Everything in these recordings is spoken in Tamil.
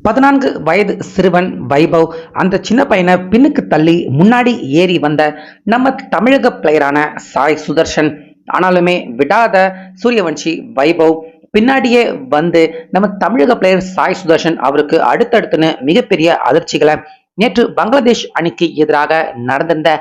14 வயது சிறுவன் வைபவ் அந்த சின்ன பையனை பின்னுக்கு தள்ளி முன்னாடி ஏறி வந்த நம்ம தமிழக பிளேயரான சாய் சுதர்ஷன். ஆனாலுமே விடாத சூரியவன்ஷி வைபவ் பின்னாடியே வந்து நம்ம தமிழக பிளேயர் சாய் சுதர்ஷன் அவருக்கு அடுத்தடுத்துன்னு மிகப்பெரிய அதிர்ச்சிகளை நேற்று பங்களாதேஷ் அணிக்கு எதிராக நடந்திருந்த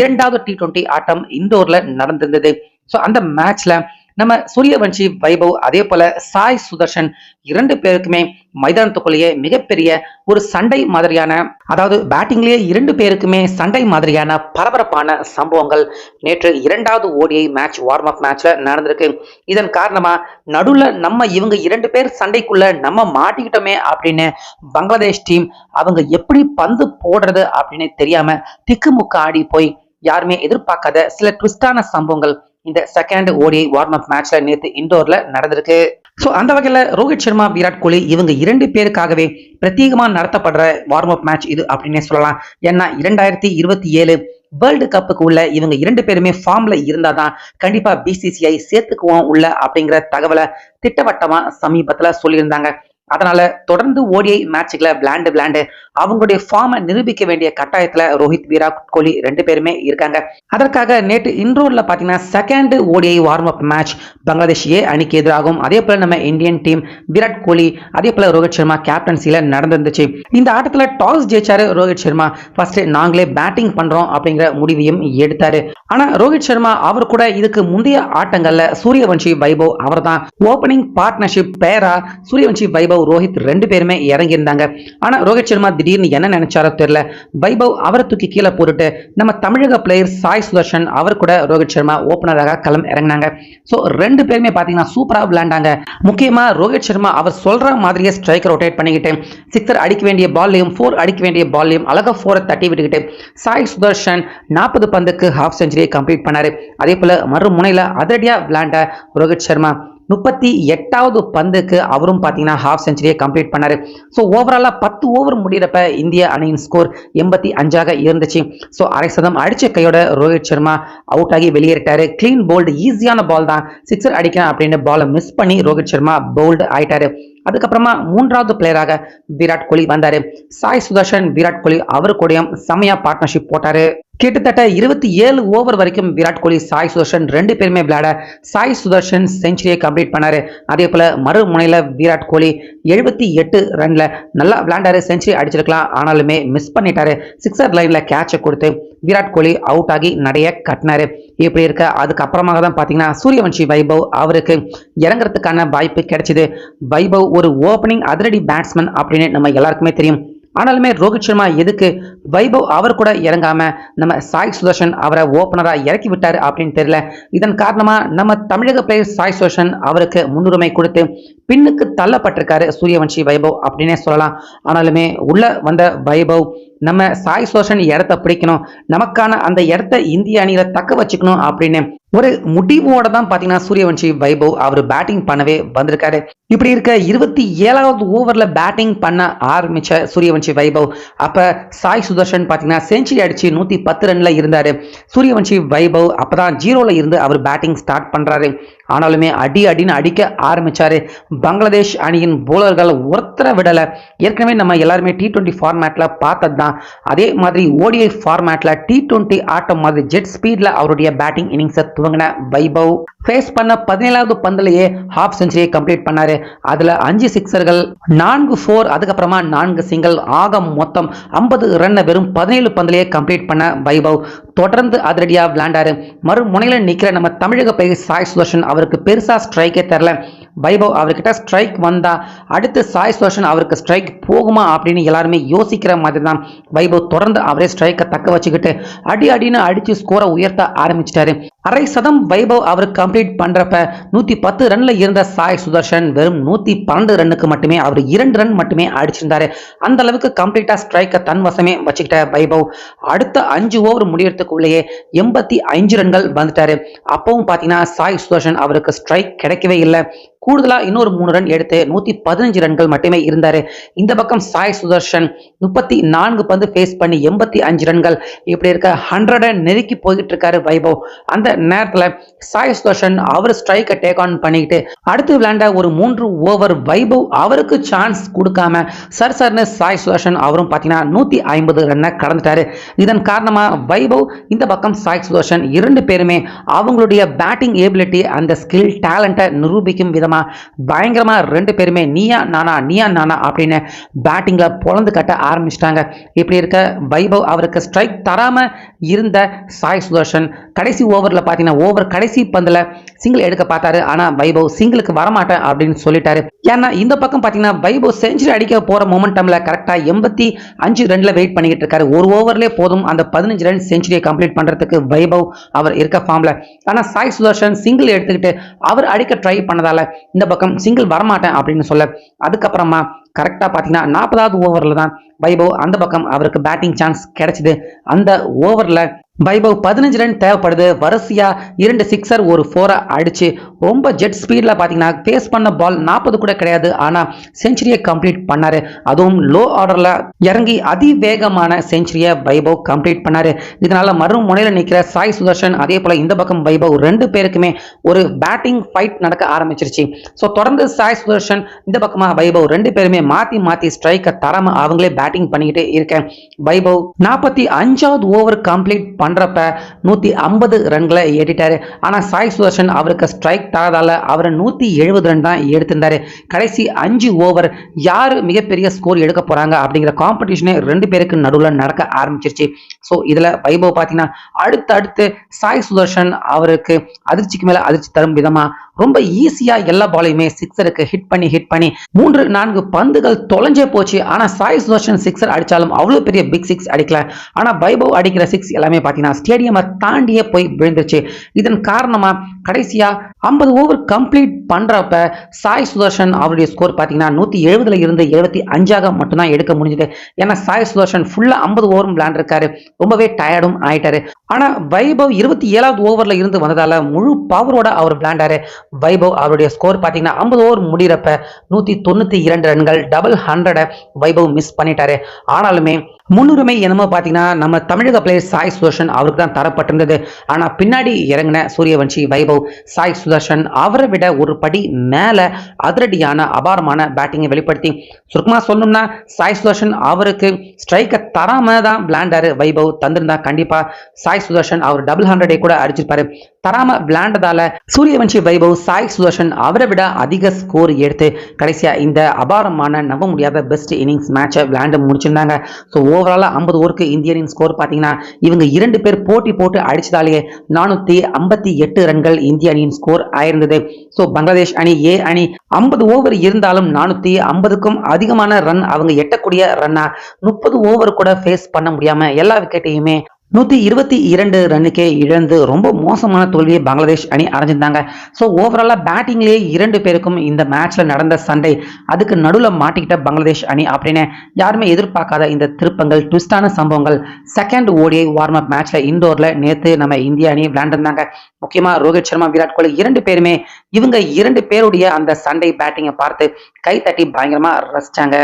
2வது T20 ஆட்டம் இந்தோர்ல நடந்திருந்தது. ஸோ அந்த மேட்ச்ல நம்ம சூரியவன்ஷி வைபவ் அதே போல சாய் சுதர்ஷன் 2 பேருக்குமே மைதானத்துக்குள்ளேயே மிகப்பெரிய ஒரு சண்டை மாதிரியான, அதாவது பேட்டிங்லேயே 2 பேருக்குமே சண்டை மாதிரியான பரபரப்பான சம்பவங்கள் நேற்று 2வது ODI மேட்ச் வார்ம் அப் மேட்ச்ல நடந்திருக்கு. இதன் காரணமா நடுவுல நம்ம இவங்க 2 பேர் சண்டைக்குள்ள நம்ம மாட்டிக்கிட்டோமே அப்படின்னு பங்களாதேஷ் டீம் அவங்க எப்படி பந்து போடுறது அப்படின்னு தெரியாம திக்குமுக்க ஆடி போய் யாருமே எதிர்பார்க்காத சில ட்விஸ்டான சம்பவங்கள் இந்த செகண்ட் ODI வார்ம் அப் மேட்ச்ல நேற்று இண்டோர்ல நடந்திருக்கு. ஸோ அந்த வகையில் ரோஹித் சர்மா விராட் கோலி இவங்க 2 பேருக்காகவே பிரத்யேகமா நடத்தப்படுற வார்ம் அப் மேட்ச் இது அப்படின்னே சொல்லலாம். ஏன்னா 2027 வேர்ல்டு கப்புக்கு உள்ள இவங்க 2 பேருமே ஃபார்ம்ல இருந்தாதான் கண்டிப்பா BCCI சேர்த்துக்குவோம் உள்ள அப்படிங்கிற தகவலை திட்டவட்டமா சமீபத்துல சொல்லியிருந்தாங்க. அதனால தொடர்ந்து ODI மேட்சுகளை விளையாண்டு அவங்களுடைய ஃபார்மை நிரூபிக்க வேண்டிய கட்டாயத்துல ரோஹித் விராட் கோலி 2 பேருமே இருக்காங்க. அதற்காக நேற்று இன்டோர்ல பாத்தீங்கன்னா second ODI warm up match Bangladesh அணிக்கு எதிராகும். அதே போல நம்ம இந்தியன் டீம் விராட் கோலி அதே போல ரோஹித் சர்மா கேப்டன்சில நடந்துருந்துச்சு. இந்த ஆட்டத்துல டாஸ் ஜெயிச்சாரு ரோஹித் சர்மா. ஃபர்ஸ்ட் நாங்களே பேட்டிங் பண்றோம் அப்படிங்கிற முடிவையும் எடுத்தாரு. ஆனா ரோஹித் சர்மா அவர் கூட இதுக்கு முந்தைய ஆட்டங்கள்ல சூரியவன்ஷி வைபவ் அவர் தான் ஓபனிங் பார்ட்னர்ஷிப் பேரா சூரியவன்ஷி வைபவ் ரோஹித் 2 பேருமே இறங்கி இருந்தாங்க. ஆனா ரோஹித் சர்மா திடீர்னு என்ன நினைச்சாரோ தெரியல, வைபவ் அவரை தூக்கி கீழே போட்டுட்டு நம்ம தமிழக பிளேயர் சாய் சுதர்ஷன் அவர் கூட ரோஹித் சர்மா ஓபனராக களம் இறங்கினாங்க. ஸோ 2 பேருமே பாத்தீங்கன்னா சூப்பரா விளையாண்டாங்க. முக்கியமா ரோஹித் சர்மா அவர் சொல்ற மாதிரியே ஸ்ட்ரைக் ரொட்டேட் பண்ணிக்கிட்டு 6 அடிக்க வேண்டிய பால்லையும் 4 அடிக்க வேண்டிய பால்லையும் அழகா 4 தட்டி விட்டுக்கிட்டு சாய் சுதர்ஷன் 40 பந்துக்கு ஹாஃப் செஞ்சுரியை கம்ப்ளீட் பண்ணாரு. அதே போல மறுமுனையில அதிரடியா விளையாண்ட ரோஹித் சர்மா 38வது பந்துக்கு அவரும் பாத்தீங்கன்னா ஹாஃப் செஞ்சுரியை கம்ப்ளீட் பண்ணாரு. ஸோ ஓவராலா 10 ஓவர் முடிகிறப்ப இந்திய அணியின் ஸ்கோர் 85ஆக இருந்துச்சு. ஸோ அரை சதம் அடிச்ச கையோட ரோஹித் சர்மா அவுட் ஆகி வெளியேறிட்டாரு. கிளீன் போல்டு, ஈஸியான பால் தான், 6 அடிக்கலாம் அப்படின்னு பாலை மிஸ் பண்ணி ரோஹித் சர்மா போல்டு ஆயிட்டாரு. அதுக்கப்புறமா 3வது பிளேயராக விராட் கோலி வந்தாரு. சாய் சுதர்ஷன் விராட் கோலி அவர் கூடயும் செமையா பார்ட்னர்ஷிப் போட்டாரு. கிட்டத்தட்ட 27 ஓவர் வரைக்கும் விராட் கோலி சாய் சுதர்ஷன் 2 பேருமே விளையாட சாய் சுதர்ஷன் செஞ்சுரியை கம்ப்ளீட் பண்ணாரு. அதே போல மறுமுனையில விராட் கோலி 78 ரன்ல நல்லா விளையாண்டாரு, செஞ்சுரி அடிச்சிருக்கலாம், ஆனாலுமே மிஸ் பண்ணிட்டாரு. 6 லைன்ல கேட்சை கொடுத்து விராட் கோலி அவுட் ஆகி நடைய கட்டினாரு. இப்படி இருக்க அதுக்கப்புறமாக தான் பாத்தீங்கன்னா சூரியவன்ஷி வைபவ் அவருக்கு இறங்குறதுக்கான வாய்ப்பு கிடைச்சது. வைபவ் ஒரு ஓபனிங் அதிரடி பேட்ஸ்மேன் அப்படின்னு நம்ம எல்லாருக்குமே தெரியும். ஆனாலுமே ரோஹித் சர்மா எதுக்கு வைபவ் அவர் கூட இறங்காம நம்ம சாய் சுதர்ஷன் அவரை ஓபனரா இறக்கி விட்டாரு அப்படின்னு தெரியல. இதன் காரணமா நம்ம தமிழக பிளேயர் சாய் சுதர்ஷன் அவருக்கு முன்னுரிமை கொடுத்து பின்னுக்கு தள்ளப்பட்டிருக்காரு சூரியவன்ஷி வைபவ் அப்படின்னே சொல்லலாம். ஆனாலுமே உள்ள வந்த வைபவ் நம்ம சாய் சுதர்ஷன் இடத்த பிடிக்கணும், நமக்கான அந்த இடத்த இந்திய அணியில தக்க வச்சுக்கணும் அப்படின்னு ஒரு முடிவோட தான் பாத்தீங்கன்னா சூரியவன்ஷி வைபவ் அவர் பேட்டிங் பண்ணவே வந்திருக்காரு. இப்படி இருக்க 27வது ஓவர்ல பேட்டிங் பண்ண ஆரம்பிச்ச சூரியவன்ஷி வைபவ் அப்ப சாய் சுதர்ஷன் பாத்தீங்கன்னா செஞ்சுரி அடிச்சு 110 ரன்ல இருந்தாரு. சூரியவன்ஷி வைபவ் அப்பதான் 0ல இருந்து அவர் பேட்டிங் ஸ்டார்ட் பண்றாரு. ஆனாலுமே அடின்னு அடிக்க ஆரம்பிச்சாரு. பங்களாதேஷ் அணியின் போலர்கள் ஒருத்தரை விடல. ஏற்கனவே நம்ம எல்லாருமே T20 ஃபார்மேட்ல பார்த்தது தான். அதே மாதிரி ODI ஃபார்மேட்ல T20 ஆட்டம் மாதிரி ஜெட் ஸ்பீட்ல அவருடைய பேட்டிங் இன்னிங்ஸை துவங்கின வைபவ் ஃபேஸ் பண்ண 17வது பந்திலேயே ஹாஃப் செஞ்சுரியை கம்ப்ளீட் பண்ணாரு. அதுல 5 சிக்ஸர்கள் 4 4 அதுக்கப்புறமா 4 சிங்கிள், ஆக மொத்தம் 50 ரன்னை வெறும் 17 பந்திலேயே கம்ப்ளீட் பண்ண வைபவ் தொடர்ந்து அதிரடியா விளையாண்டாரு. மறுமுனையில நிக்கிற நம்ம தமிழக பிளேயர் சாய் சுதர்ஷன் அவருக்கு பெருசா ஸ்ட்ரைக்கே தெரியல. வைபவ் அவர்கிட்ட ஸ்ட்ரைக் வந்தா அடுத்து சாய் சுதர்ஷன் அவருக்கு ஸ்ட்ரைக் போகுமா அப்படின்னு எல்லாருமே யோசிக்கிற மாதிரி தான் வைபவ் தொடர்ந்து அவரே ஸ்ட்ரைக்கை தக்க வச்சுக்கிட்டு அடின்னு அடிச்சு ஸ்கோரை உயர்த்த ஆரம்பிச்சிட்டாரு. அரை சதம் வைபவ் அவர் கம்ப்ளீட் பண்றப்ப 110 ரன்ல இருந்த சாய் சுதர்ஷன் வெறும் 112 ரன்னுக்கு மட்டுமே அவர் 2 ரன் மட்டுமே அடிச்சிருந்தாரு. அந்த அளவுக்கு கம்ப்ளீட்டா ஸ்ட்ரைக்கை தன் வசமே வச்சுக்கிட்ட வைபவ் அடுத்த 5 ஓவர் முடியறதுக்குள்ளேயே 85 ரன்கள் வந்துட்டாரு. அப்பவும் பாத்தீங்கன்னா சாய் சுதர்ஷன் அவருக்கு ஸ்ட்ரைக் கிடைக்கவே இல்லை. கூடுதலா இன்னொரு 3 ரன் எடுத்து 115 ரன்கள் மட்டுமே இருந்தாரு. இந்த பக்கம் சாய் சுதர்ஷன் 34 பந்து ஃபேஸ் பண்ணி 85 ரன்கள். இப்படி இருக்க 100 நெருக்கி போயிட்டு இருக்காரு வைபவ். அந்த நேரத்துல சாய் சுதர்ஷன் அவர் ஸ்ட்ரைக்கை டேக் ஆன் பண்ணிக்கிட்டு அடுத்து விளையாண்ட ஒரு 3 ஓவர் வைபவ் அவருக்கு சான்ஸ் கொடுக்காம சர்னு சாய் சுதர்ஷன் அவரும் பார்த்தீங்கன்னா 150 ரன்னை கடந்துட்டாரு. இதன் காரணமா வைபவ் இந்த பக்கம் சாய் சுதர்ஷன் 2 பேருமே அவங்களுடைய பேட்டிங் ஏபிலிட்டி அந்த ஸ்கில் டேலண்ட்டை நிரூபிக்கும் விதமா பயங்கரமா 2 பேருமே நீயா நானா அப்படின்னு பேட்டிங்ல பொழந்து கட்ட ஆரம்பிச்சிட்டாங்க. இப்படி இருக்க வைபவ் அவருக்கு ஸ்ட்ரைக் தராம இருந்த சாய் சுதர்ஷன் கடைசி ஓவரில் பார்த்தீங்கன்னா கடைசி பந்தில் சிங்கிள் எடுக்க பார்த்தாரு. ஆனால் வைபவ் சிங்கிளுக்கு வரமாட்டேன் அப்படின்னு சொல்லிட்டாரு. ஏன்னா இந்த பக்கம் பார்த்தீங்கன்னா வைபவ் செஞ்சுரி அடிக்க போகிற மொமெண்டமில் கரெக்டாக 85 ரன்ல வெயிட் பண்ணிக்கிட்டு இருக்காரு. ஒரு ஓவர்லேயே போதும் அந்த 15 ரன் செஞ்சுரியை கம்ப்ளீட் பண்ணுறதுக்கு வைபவ் அவர் இருக்க ஃபார்மில். ஆனால் சாய் சுதர்ஷன் சிங்கிள் எடுத்துக்கிட்டு அவர் அடிக்க ட்ரை பண்ணதால இந்த பக்கம் சிங்கிள் வரமாட்டேன் அப்படின்னு சொல்ல அதுக்கப்புறமா கரெக்டாக பார்த்தீங்கன்னா 40வது ஓவரில் தான் வைபவ் அந்த பக்கம் அவருக்கு பேட்டிங் சான்ஸ் கிடைச்சிது. அந்த ஓவரில் வைபவ் 15 ரன் தேவைப்படுது. வரிசையா 2 சிக்ஸர் ஒரு 4 அடிச்சு ரொம்ப ஜெட் ஸ்பீட்ல பாத்தீங்கன்னா பேஸ் பண்ண பால் 40 கூட கிடையாது. ஆனா செஞ்சுரியை கம்ப்ளீட் பண்ணாரு. அதுவும் லோ ஆர்டர்ல இறங்கி அதிவேகமான செஞ்சுரியை வைபவ் கம்ப்ளீட் பண்ணாரு. இதனால மறு முனையில நிற்கிற சாய் சுதர்ஷன் அதே போல இந்த பக்கம் வைபவ் 2 பேருக்குமே ஒரு பேட்டிங் ஃபைட் நடக்க ஆரம்பிச்சிருச்சு. ஸோ தொடர்ந்து சாய் சுதர்ஷன் இந்த பக்கமா வைபவ் 2 பேருமே மாத்தி ஸ்ட்ரைக்கை தராம அவங்களே பேட்டிங் பண்ணிக்கிட்டே இருக்கேன். வைபவ் 45வது ஓவர் கம்ப்ளீட் பண்றப்ப 150 ரன்களை ஏற்றிட்டாரு. ஆனா சாய் சுதர்ஷன் அவருக்கு ஸ்ட்ரைக் தரதால அவர் 170 ரன் தான் எடுத்திருந்தாரு. கடைசி 5 ஓவர் யாரு மிகப்பெரிய ஸ்கோர் எடுக்க போறாங்க அப்படிங்கிற காம்படிஷனே 2 பேருக்கு நடுவில் நடக்க ஆரம்பிச்சிருச்சு. ஸோ இதுல வைபவ் பார்த்தீங்கன்னா அடுத்து சாய் சுதர்ஷன் அவருக்கு அதிர்ச்சிக்கு மேல அதிர்ச்சி தரும் விதமா ரொம்ப ஈஸியா எல்லா பாலையுமே சிக்ஸருக்கு ஹிட் பண்ணி 3-4 பந்துகள் தொலைஞ்சே போச்சு. ஆனா சாய் சுதர்ஷன் சிக்ஸர் அடிச்சாலும் அவ்வளவு பெரிய பிக் சிக்ஸ் அடிக்கல. ஆனா வைபவ் அடிக்கிற சிக்ஸ் எல்லாமே பார்த்தீங்கன்னா ஸ்டேடியமை தாண்டியே போய் விழுந்துருச்சு. இதன் காரணமா கடைசியா 50 ஓவர் கம்ப்ளீட் பண்றப்ப சாய் சுதர்ஷன் அவருடைய ஸ்கோர் பார்த்தீங்கன்னா 170ல இருந்து 75ஆக மட்டும்தான் எடுக்க முடிஞ்சது. ஏன்னா சாய் சுதர்ஷன் ஃபுல்லா 50 ஓவரும் விளையாண்டுருக்காரு. ரொம்பவே டயர்டும் ஆயிட்டாரு. ஆனா வைபவ் 27வது ஓவர்ல இருந்து வந்ததால முழு பவரோட அவர் விளையாண்டாரு. வைபவ் அவருடைய ஸ்கோர் பார்த்தீங்கன்னா 50 ஓவர் முடிகிறப்ப 192 ரன்கள் டபுள் 100 வைபவ் மிஸ் பண்ணிட்டாரு. ஆனாலுமே முன்னுரிமை என்னமோ பார்த்தீங்கன்னா நம்ம தமிழக பிளேயர் சாய் சுதர்ஷன் அவருக்கு தான் தரப்பட்டிருந்தது. ஆனா பின்னாடி இறங்கின சூரியவன்ஷி வைபவ் சாய் சுதர்ஷன் அவரை விட ஒரு படி மேல அதிரடியான அபாரமான பேட்டிங்கை வெளிப்படுத்தி சுருக்கமா சொல்லணும்னா சாய் சுதர்ஷன் அவருக்கு ஸ்ட்ரைக்கை தராம தான் விளையாண்டாரு. வைபவ் தந்திருந்தா கண்டிப்பா சாய் சுதர்ஷன் அவர் டபுள் 100 கூட அடிச்சிருப்பாரு. தராம விளையாண்டதால சூரியவன்ஷி வைபவ் சாய் சுதர்ஷன் அவரை விட அதிக ஸ்கோர் எடுத்து கடைசியா இந்த அபாரமான நம்ப முடியாத பெஸ்ட் இன்னிங்ஸ் மேட்சை விளையாண்டு முடிச்சிருந்தாங்க. ஸோ ஓவராலா 50 ஓவருக்கு இந்திய அணியின் ஸ்கோர் பார்த்தீங்கன்னா இவங்க 2 பேர் போட்டி போட்டு அடிச்சதாலேயே 458 ரன்கள் இந்திய அணியின் ஸ்கோர் ஆயிருந்தது. ஸோ பங்களாதேஷ் அணி ஏ அணி 50 ஓவர் இருந்தாலும் 450க்கும் அதிகமான ரன் அவங்க எட்டக்கூடிய ரன்னா 30 ஓவர் கூட ஃபேஸ் பண்ண முடியாம எல்லா விக்கெட்டையுமே 122 ரன்னுக்கே இழந்து ரொம்ப மோசமான தோல்வியை பங்களாதேஷ் அணி அடைஞ்சிருந்தாங்க. ஸோ ஓவராலா பேட்டிங்லேயே 2 பேருக்கும் இந்த மேட்ச்ல நடந்த சண்டை அதுக்கு நடுவில் மாட்டிக்கிட்ட பங்களாதேஷ் அணி அப்படின்னு யாருமே எதிர்பார்க்காத இந்த திருப்பங்கள் ட்விஸ்டான சம்பவங்கள் செகண்ட் ஓடிஐ வார்ம் அப் மேட்ச்ல இண்டோர்ல நேற்று நம்ம இந்திய அணி விளையாண்டிருந்தாங்க. முக்கியமா ரோஹித் சர்மா விராட் கோலி 2 பேருமே இவங்க 2 பேருடைய அந்த சண்டை பேட்டிங்கை பார்த்து கை தட்டி பயங்கரமா ரசிச்சாங்க.